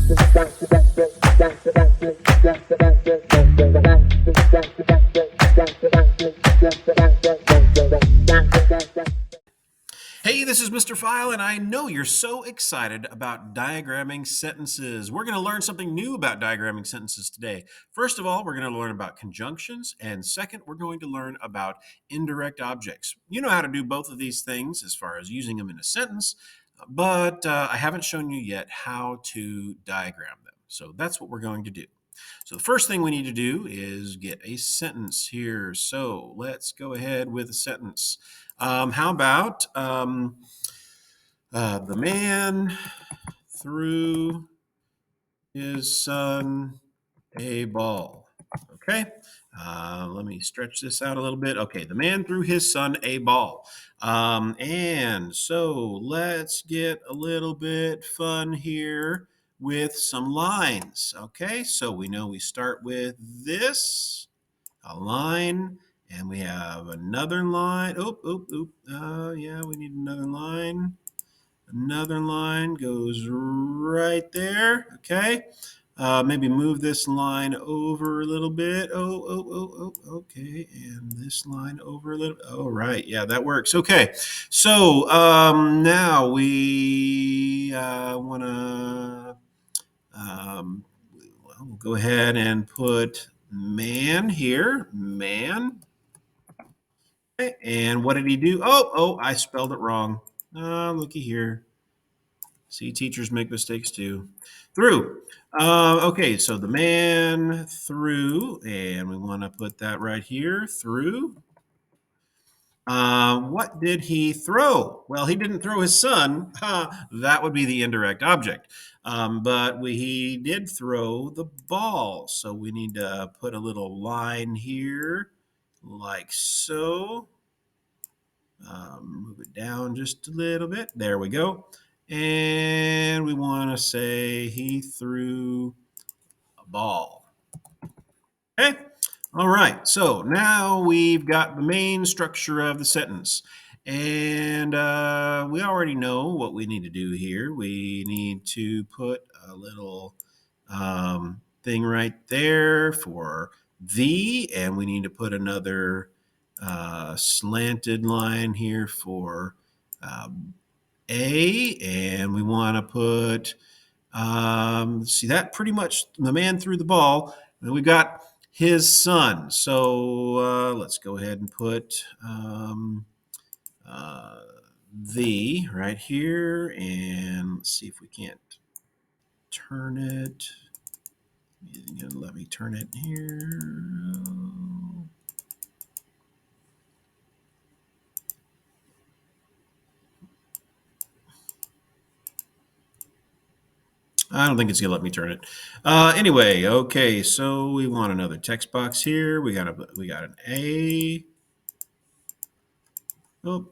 Hey, this is Mr. File, and I know you're so excited about diagramming sentences. We're going to learn something new about diagramming sentences today. First of all, we're going to learn about conjunctions, and second, we're going to learn about indirect objects. You know how to do both of these things as far as using them in a sentence, but I haven't shown you yet how to diagram them. So that's what we're going to do. So the first thing we need to do is get a sentence here. So let's go ahead with a sentence. How about the man threw his son a ball? Okay, let me stretch this out a little bit. Okay, the man threw his son a ball. And so let's get a little bit fun here with some lines. Okay, so we know we start with this, a line, and we have another line. Yeah, we need another line. Another line goes right there. Okay. Maybe move this line over a little bit. Okay. And this line over a little. Oh, right. Yeah, that works. Okay. So now we want to, we'll go ahead and put man here. Man. Okay, and what did he do? I spelled it wrong. Looky here. See, teachers make mistakes too. Threw. Okay, so the man threw, and we want to put that right here. Threw. What did he throw? Well, he didn't throw his son. That would be the indirect object. But he did throw the ball. So we need to put a little line here, like so. Move it down just a little bit. There we go. And we want to say he threw a ball. Okay. All right. So now we've got the main structure of the sentence. And we already know what we need to do here. We need to put a little thing right there for the, and we need to put another slanted line here for a, and we want to put, see that pretty much the man threw the ball. And we've got his son. So let's go ahead and put uh, the right here, and let's see if we can't turn it. Let me turn it here. I don't think it's gonna let me turn it. Anyway, okay, so we want another text box here. We got an A. Oh,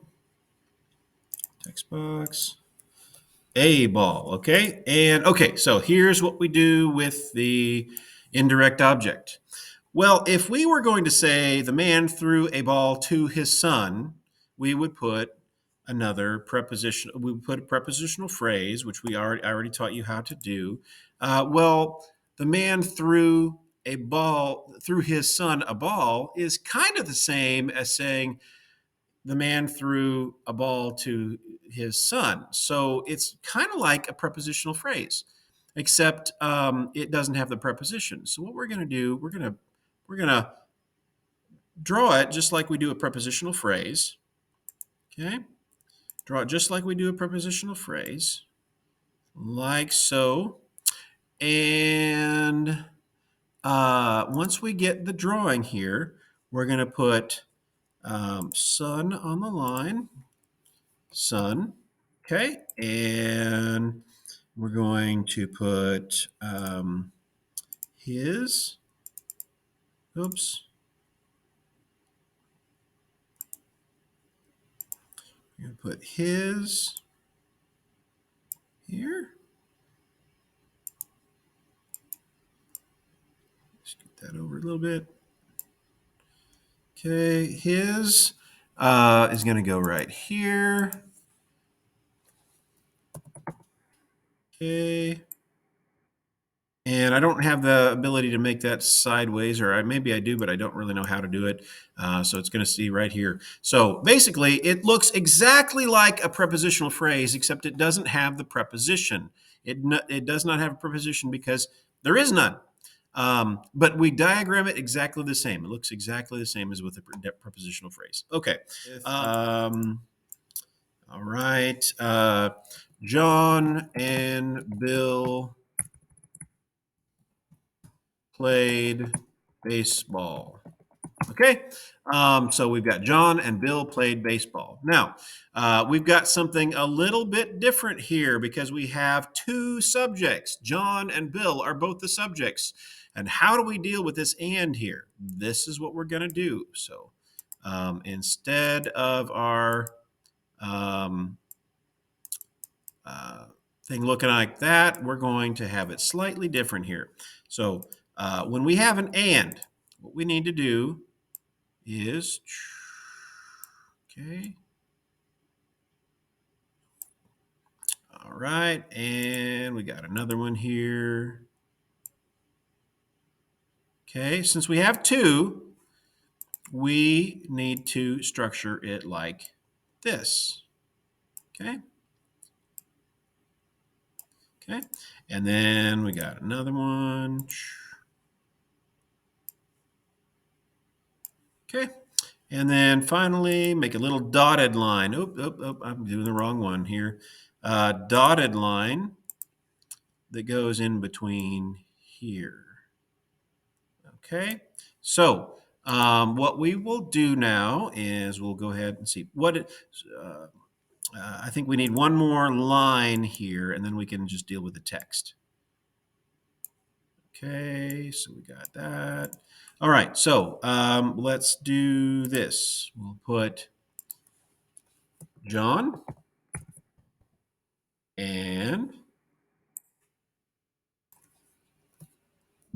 text box. A ball, okay? And okay, so here's what we do with the indirect object. Well, if we were going to say the man threw a ball to his son, we would put another preposition. We would put a prepositional phrase, which I already taught you how to do. Well, the man threw his son a ball is kind of the same as saying the man threw a ball to his son. So it's kind of like a prepositional phrase, except it doesn't have the preposition. So what we're going to do, we're gonna draw it just like we do a prepositional phrase. Okay, draw it just like we do a prepositional phrase, like so. And once we get the drawing here, we're going to put son on the line, son. Okay, and we're going to put his. Oops. We're going to put his here. Scoot that over a little bit. Okay, his is going to go right here. Okay. And I don't have the ability to make that sideways, or maybe I do, but I don't really know how to do it. So it's going to see right here. So basically, it looks exactly like a prepositional phrase, except it doesn't have the preposition. It does not have a preposition because there is none. But we diagram it exactly the same. It looks exactly the same as with a prepositional phrase. Okay. All right. John and Bill played baseball. Okay. So we've got John and Bill played baseball. Now, we've got something a little bit different here because we have two subjects. John and Bill are both the subjects. And how do we deal with this and here? This is what we're going to do. So instead of our uh, thing looking like that, we're going to have it slightly different here. So when we have an and, what we need to do is, okay. All right, and we got another one here. Okay, since we have two, we need to structure it like this. Okay. Okay, and then we got another one. Okay, and then finally make a little dotted line. I'm doing the wrong one here. Dotted line that goes in between here. Okay, so what we will do now is we'll go ahead and see what it, I think we need one more line here, and then we can just deal with the text. Okay, so we got that. All right, so let's do this. We'll put John and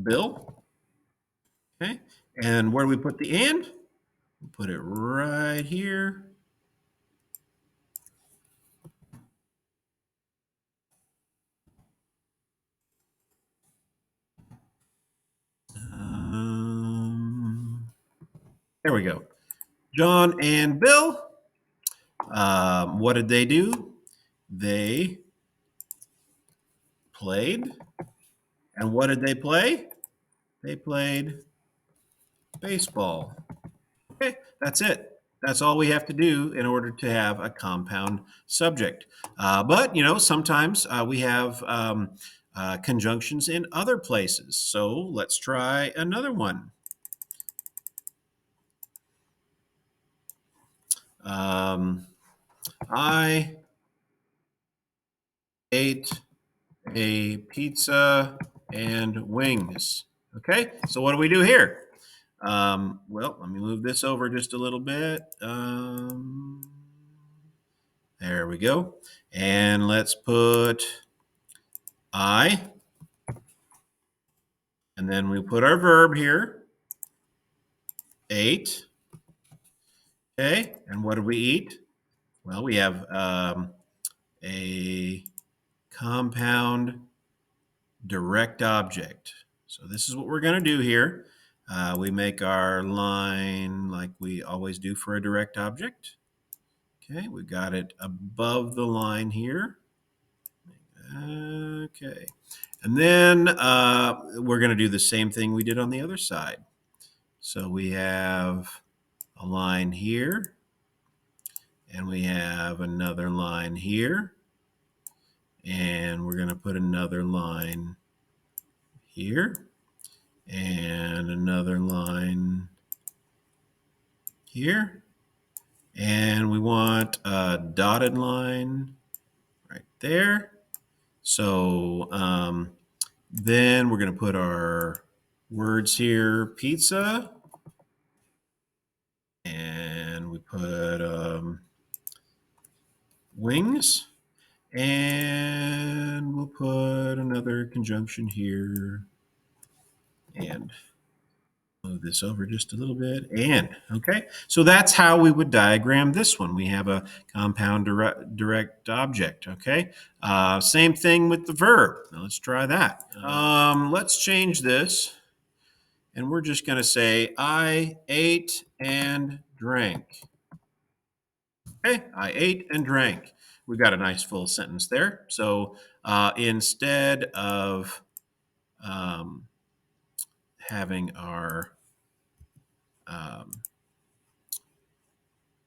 Bill. Okay, and where do we put the and? We'll put it right here. There we go. John and Bill. What did they do? They played. And what did they play? They played baseball. Okay, that's it. That's all we have to do in order to have a compound subject. But, sometimes we have conjunctions in other places. So let's try another one. I ate a pizza and wings. Okay, so what do we do here? Well, let me move this over just a little bit. There we go. And let's put I. And then we put our verb here. Ate. Okay, and what did we eat? Well, we have a compound direct object. So this is what we're going to do here. We make our line like we always do for a direct object. Okay, we got it above the line here. Okay, and then we're going to do the same thing we did on the other side. So we have a line here, and we have another line here, and we're going to put another line here, and another line here, and we want a dotted line right there. So then we're going to put our words here, pizza, and we put wings, and we'll put another conjunction here, and Move this over just a little bit. And, okay, so that's how we would diagram this one. We have a compound direct object, okay? Same thing with the verb. Now let's try that. Let's change this. And we're just going to say, I ate and drank. Okay, I ate and drank. We've got a nice full sentence there. So instead of having our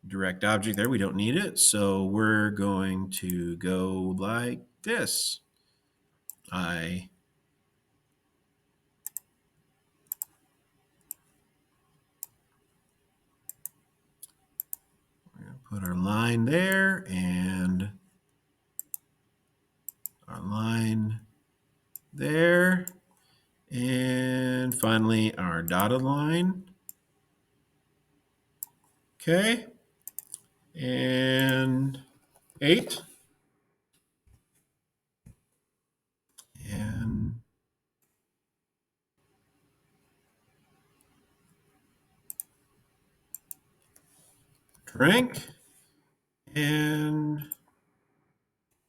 direct object there, we don't need it. So we're going to go like this. I put our line there and our line there. And finally, our dotted line. Okay. And 8. And drank. And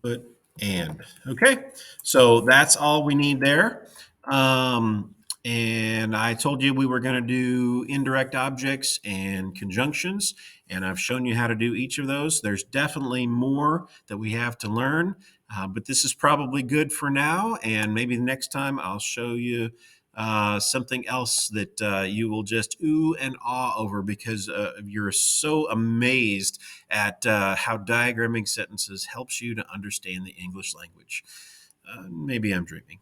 put and. Okay. So that's all we need there. And I told you we were going to do indirect objects and conjunctions, and I've shown you how to do each of those. There's definitely more that we have to learn, but this is probably good for now, and maybe the next time I'll show you something else that you will just ooh and ah over because you're so amazed at how diagramming sentences helps you to understand the English language. Maybe I'm dreaming.